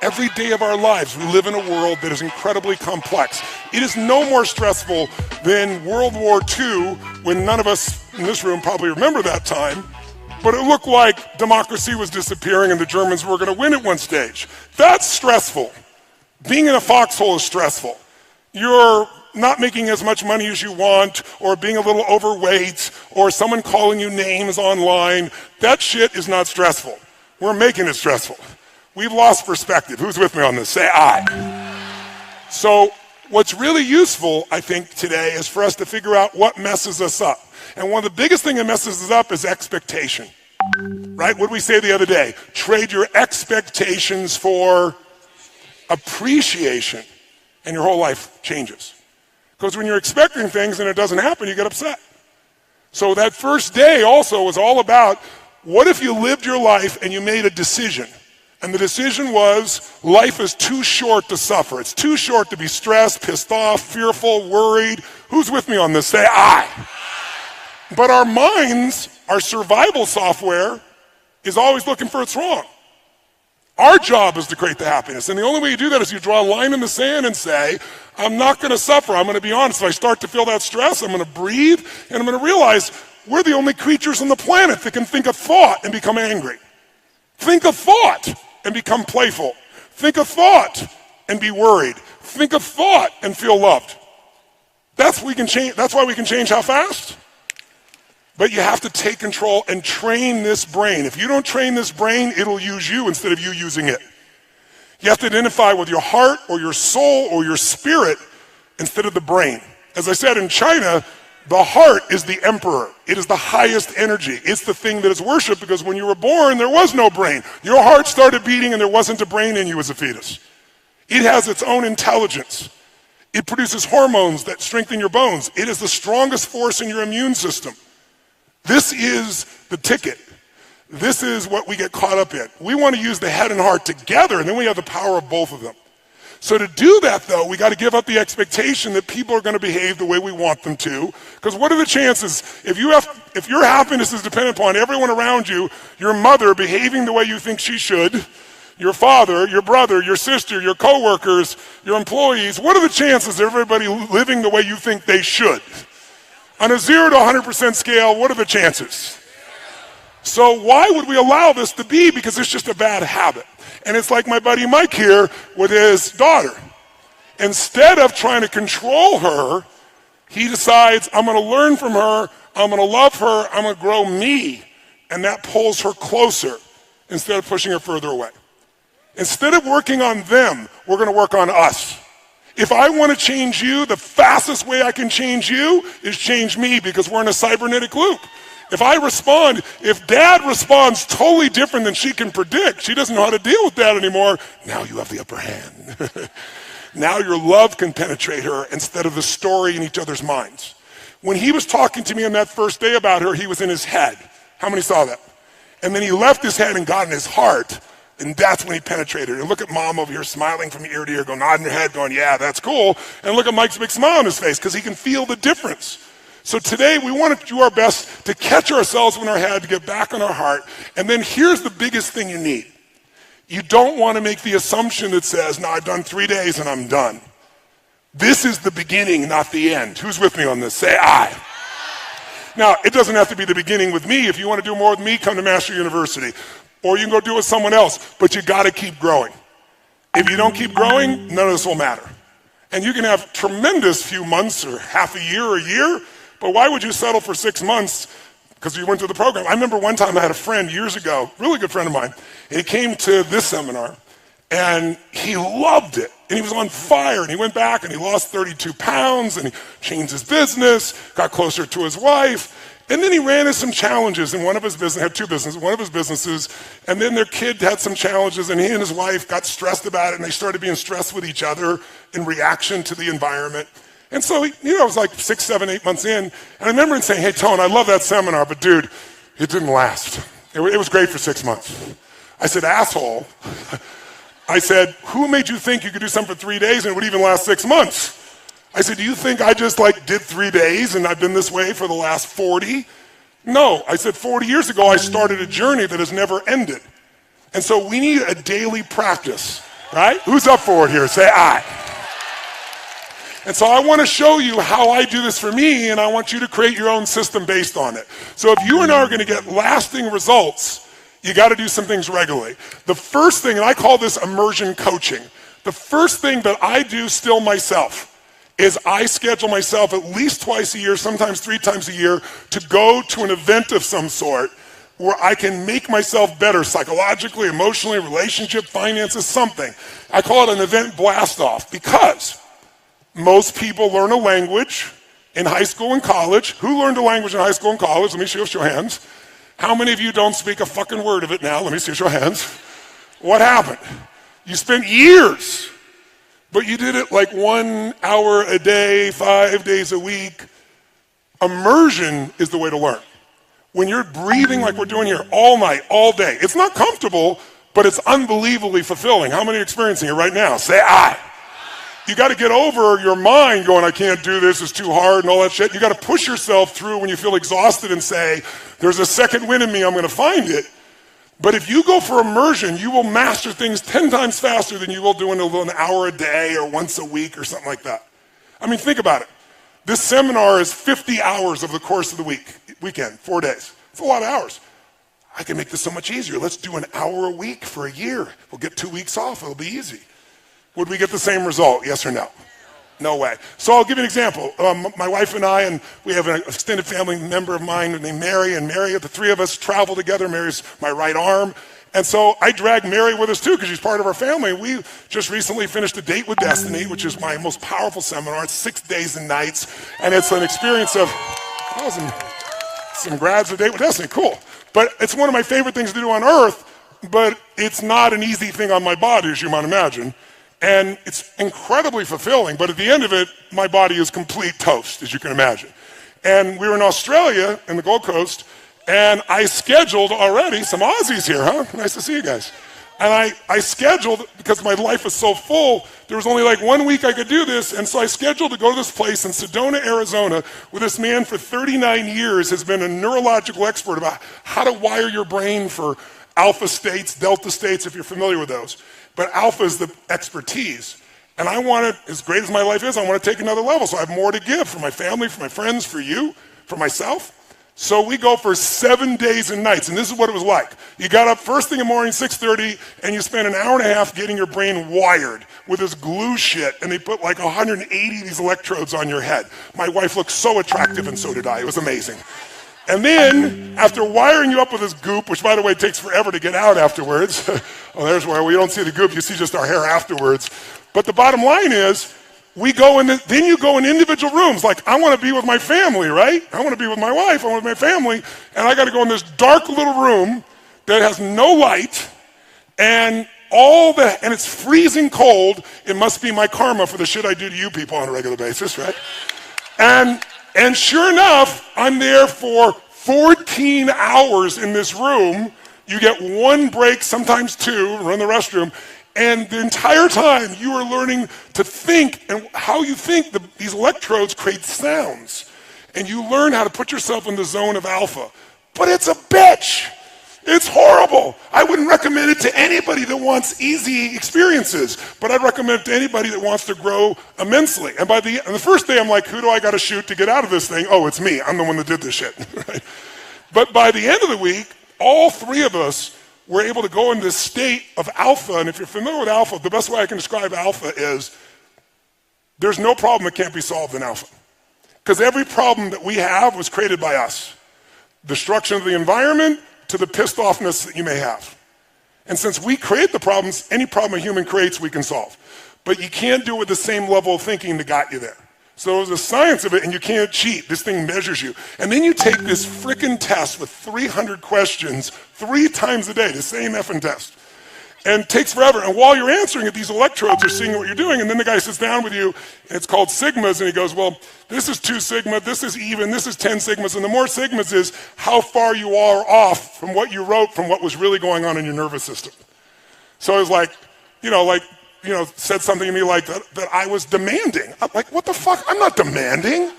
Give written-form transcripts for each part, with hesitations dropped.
Every day of our lives, we live in a world that is incredibly complex. It is no more stressful than World War II, when none of us in this room probably remember that time, but it looked like democracy was disappearing and the Germans were going to win at one stage. That's stressful. Being in a foxhole is stressful. You're not making as much money as you want, or being a little overweight, or someone calling you names online. That shit is not stressful. We're making it stressful. We've lost perspective. Who's with me on this? Say aye. So what's really useful, I think, today is for us to figure out what messes us up. And one of the biggest things that messes us up is expectation. Right? What did we say the other day? Trade your expectations for appreciation, and your whole life changes. Because when you're expecting things and it doesn't happen, you get upset. So that first day also was all about, what if you lived your life and you made a decision? And the decision was, life is too short to suffer. It's too short to be stressed, pissed off, fearful, worried. Who's with me on this? Say aye. But our minds, our survival software, is always looking for what's wrong. Our job is to create the happiness. And the only way you do that is you draw a line in the sand and say, I'm not going to suffer. I'm going to be honest. If I start to feel that stress, I'm going to breathe, and I'm going to realize we're the only creatures on the planet that can think a thought and become angry. Think a thought and become playful. Think a thought and be worried. Think a thought and feel loved. That's why we can change how fast? But you have to take control and train this brain. If you don't train this brain, it'll use you instead of you using it. You have to identify with your heart or your soul or your spirit instead of the brain. As I said, in China, the heart is the emperor. It is the highest energy. It's the thing that is worshipped, because when you were born, there was no brain. Your heart started beating and there wasn't a brain in you as a fetus. It has its own intelligence. It produces hormones that strengthen your bones. It is the strongest force in your immune system. This is the ticket. This is what we get caught up in. We want to use the head and heart together, and then we have the power of both of them. So to do that, though, we got to give up the expectation that people are going to behave the way we want them to. Because what are the chances, if your happiness is dependent upon everyone around you, your mother behaving the way you think she should, your father, your brother, your sister, your coworkers, your employees, what are the chances of everybody living the way you think they should? On a 0 to 100% scale, what are the chances? So why would we allow this to be? Because it's just a bad habit. And it's like my buddy Mike here with his daughter. Instead of trying to control her, he decides, I'm going to learn from her, I'm going to love her, I'm going to grow me. And that pulls her closer instead of pushing her further away. Instead of working on them, we're going to work on us. If I want to change you, the fastest way I can change you is change me, because we're in a cybernetic loop. If dad responds totally different than she can predict, she doesn't know how to deal with that anymore, now you have the upper hand. Now your love can penetrate her instead of the story in each other's minds. When he was talking to me on that first day about her, he was in his head. How many saw that? And then he left his head and got in his heart, and that's when he penetrated her. And look at mom over here smiling from ear to ear, going, nodding her head, going, yeah, that's cool. And look at Mike's big smile on his face, because he can feel the difference. So today we want to do our best to catch ourselves in our head, to get back on our heart. And then here's the biggest thing you need. You don't want to make the assumption that says, no, I've done 3 days and I'm done. This is the beginning, not the end. Who's with me on this? Say aye. Now, it doesn't have to be the beginning with me. If you want to do more with me, come to Master University. Or you can go do it with someone else. But you got to keep growing. If you don't keep growing, none of this will matter. And you can have tremendous few months or half a year or a year, but why would you settle for 6 months because you went to the program? I remember one time I had a friend years ago, really good friend of mine, and he came to this seminar, and he loved it. And he was on fire, and he went back, and he lost 32 pounds, and he changed his business, got closer to his wife, and then he ran into some challenges in one of his business, had two businesses, one of his businesses, and then their kid had some challenges, and he and his wife got stressed about it, and they started being stressed with each other in reaction to the environment. And so, it was like 6, 7, 8 months in, and I remember him saying, hey, Tone, I love that seminar, but dude, it didn't last. It was great for 6 months. I said, asshole. I said, who made you think you could do something for 3 days and it would even last 6 months? I said, do you think I just did 3 days and I've been this way for the last 40? No, I said 40 years ago I started a journey that has never ended. And so we need a daily practice, right? Who's up for it here? Say aye. And so I want to show you how I do this for me, and I want you to create your own system based on it. So if you and I are going to get lasting results, you got to do some things regularly. The first thing, and I call this immersion coaching, the first thing that I do still myself is I schedule myself at least twice a year, sometimes 3 times a year, to go to an event of some sort where I can make myself better psychologically, emotionally, relationship, finances, something. I call it an event blast-off because most people learn a language in high school and college. Who learned a language in high school and college? Let me see a show of hands. How many of you don't speak a fucking word of it now? Let me see a show of hands. What happened? You spent years, but you did it like 1 hour a day, 5 days a week. Immersion is the way to learn. When you're breathing like we're doing here all night, all day, it's not comfortable, but it's unbelievably fulfilling. How many are experiencing it right now? Say aye. You got to get over your mind going, I can't do this, it's too hard and all that shit. You got to push yourself through when you feel exhausted and say, there's a second wind in me, I'm going to find it. But if you go for immersion, you will master things 10 times faster than you will doing an hour a day or once a week or something like that. I mean, think about it. This seminar is 50 hours over the course of the weekend, 4 days. It's a lot of hours. I can make this so much easier. Let's do an hour a week for a year. We'll get 2 weeks off, it'll be easy. Would we get the same result, yes or no? No way. So I'll give you an example. My wife and I, and we have an extended family member of mine named Mary, and Mary, the 3 of us travel together. Mary's my right arm. And so I drag Mary with us too because she's part of our family. We just recently finished A Date with Destiny, which is my most powerful seminar. It's 6 days and nights, and it's an experience of some grads of Date with Destiny. Cool. But it's one of my favorite things to do on earth, but it's not an easy thing on my body, as you might imagine. And it's incredibly fulfilling, but at the end of it, my body is complete toast, as you can imagine. And we were in Australia, in the Gold Coast, and I scheduled already some Aussies here, huh? Nice to see you guys. And I scheduled, because my life was so full, there was only like 1 week I could do this, and so I scheduled to go to this place in Sedona, Arizona, where this man for 39 years has been a neurological expert about how to wire your brain for alpha states, delta states, if you're familiar with those. But alpha is the expertise. And I want to, as great as my life is, I want to take another level. So I have more to give for my family, for my friends, for you, for myself. So we go for 7 days and nights. And this is what it was like. You got up first thing in the morning, 6:30, and you spent an hour and a half getting your brain wired with this glue shit. And they put like 180 of these electrodes on your head. My wife looked so attractive, and so did I. It was amazing. And then, after wiring you up with this goop, which by the way takes forever to get out afterwards, oh, there's where we don't see the goop, you see just our hair afterwards. But the bottom line is, we go in, then you go in individual rooms. Like, I want to be with my family, right? I want to be with my wife, I want to be with my family, and I got to go in this dark little room that has no light, and it's freezing cold. It must be my karma for the shit I do to you people on a regular basis, right? And sure enough, I'm there for 14 hours in this room. You get 1 break, sometimes 2, run the restroom. And the entire time you are learning to think, and how you think, these electrodes create sounds. And you learn how to put yourself in the zone of alpha. But it's a bitch. It's horrible. I wouldn't recommend it to anybody that wants easy experiences, but I'd recommend it to anybody that wants to grow immensely. And the first day, I'm like, who do I got to shoot to get out of this thing? Oh, it's me. I'm the one that did this shit. Right? But by the end of the week, all 3 of us were able to go in this state of alpha. And if you're familiar with alpha, the best way I can describe alpha is there's no problem that can't be solved in alpha. Because every problem that we have was created by us. Destruction of the environment, to the pissed offness that you may have. And since we create the problems, any problem a human creates, we can solve. But you can't do it with the same level of thinking that got you there. So there's a science of it, and you can't cheat. This thing measures you. And then you take this frickin' test with 300 questions 3 times a day, the same effing test. And it takes forever. And while you're answering it, these electrodes are seeing what you're doing. And then the guy sits down with you, and it's called sigmas, and he goes, well, this is 2 sigma, this is even, this is 10 sigmas. And the more sigmas is how far you are off from what you wrote, from what was really going on in your nervous system. So it was like, said something to me like that I was demanding. I'm like, what the fuck? I'm not demanding.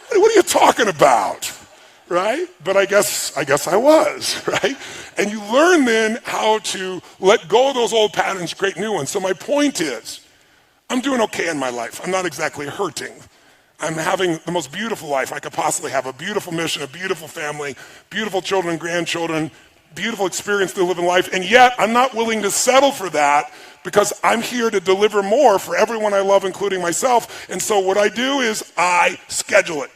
What are you talking about? right? But I guess I was, right? And you learn then how to let go of those old patterns, create new ones. So my point is, I'm doing okay in my life. I'm not exactly hurting. I'm having the most beautiful life I could possibly have, a beautiful mission, a beautiful family, beautiful children, grandchildren, beautiful experience to live in life. And yet I'm not willing to settle for that because I'm here to deliver more for everyone I love, including myself. And so what I do is I schedule it.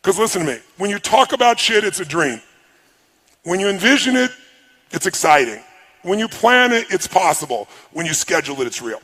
Because listen to me, when you talk about shit, it's a dream. When you envision it, it's exciting. When you plan it, it's possible. When you schedule it, it's real.